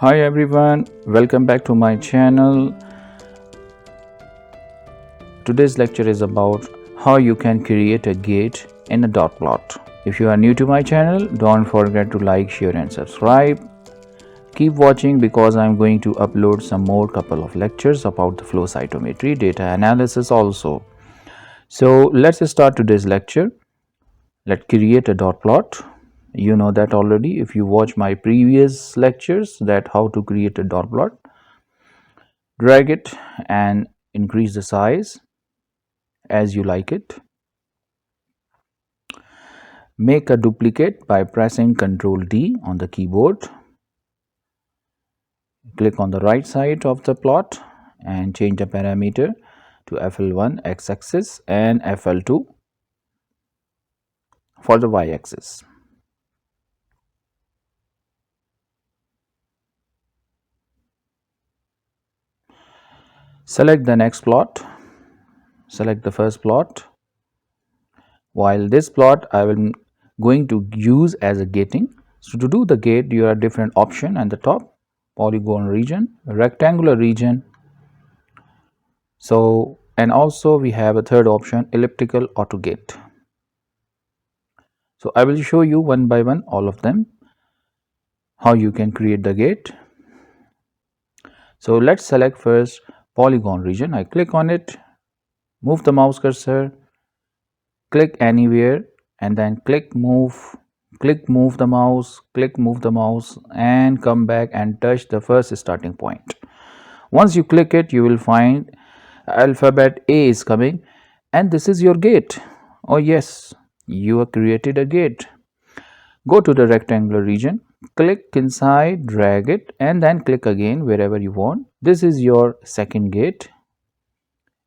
Hi everyone, welcome back to my channel. Today's lecture is about how you can create a gate in a dot plot. If you are new to my channel, don't forget to like, share and subscribe. Keep watching because I'm going to upload some more couple of lectures about the flow cytometry, data analysis also. So let's start today's lecture. Let's create a dot plot. You know that already if you watch my previous lectures, that how to create a dot plot. Drag it and increase the size as you like it. Make a duplicate by pressing Ctrl D on the keyboard. Click on the right side of the plot and change the parameter to FL1 x-axis and FL2 for the y-axis. Select the next plot. Select the first plot. While this plot I will going to use as a gating. So to do the gate, you have different option at the top: polygon region, rectangular region. So and also we have a third option, elliptical auto gate. So I will show you one by one all of them how you can create the gate. So let's select first polygon region. I click on it, move the mouse cursor, click anywhere and then click move the mouse, click move the mouse and come back and touch the first starting point. Once you click it, you will find alphabet A is coming and this is your gate. Oh yes, you have created a gate. Go to the rectangular region, click inside, drag it and then click again wherever you want. This is your second gate.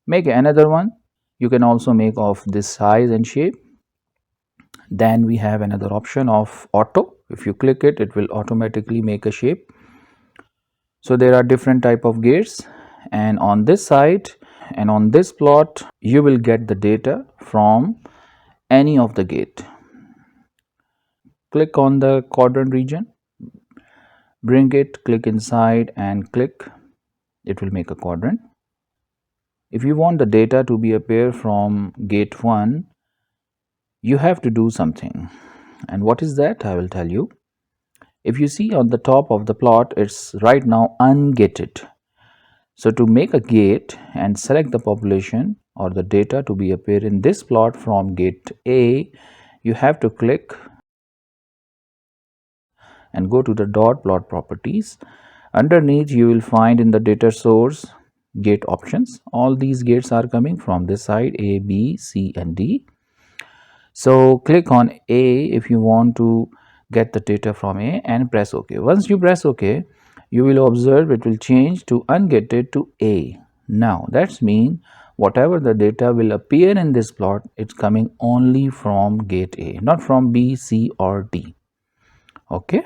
Make another one. You can also make of this size and shape. Then we have another option of auto. If you click it, it will automatically make a shape. So there are different type of gates, and on this side and on this plot you will get the data from any of the gate. Click on the quadrant region, bring it, click inside and click, it will make a quadrant. If you want the data to be appear from gate 1, you have to do something, and what is that? I will tell you. If you see on the top of the plot, it's right now ungated. So to make a gate and select the population or the data to be appear in this plot from gate A, you have to click and go to the dot plot properties. Underneath you will find in the data source gate options. All these gates are coming from this side, A, B, C and D. So click on A if you want to get the data from A and press OK. Once you press OK, you will observe it will change to ungated to A. Now that's mean whatever the data will appear in this plot, it's coming only from gate A, not from B, C or D. Okay.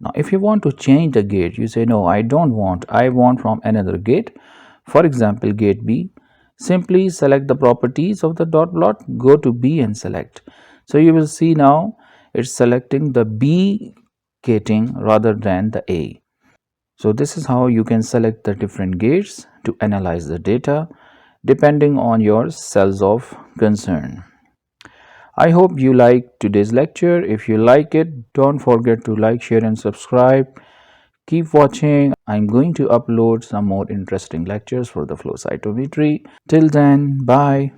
Now if you want to change the gate, you say no, I don't want, I want from another gate. For example, gate B. Simply select the properties of the dot plot, go to B and select. So you will see now it's selecting the B gating rather than the A. So this is how you can select the different gates to analyze the data depending on your cells of concern. I hope you liked today's lecture. If you like it, don't forget to like, share and subscribe. Keep watching. I'm going to upload some more interesting lectures for the flow cytometry. Till then, bye.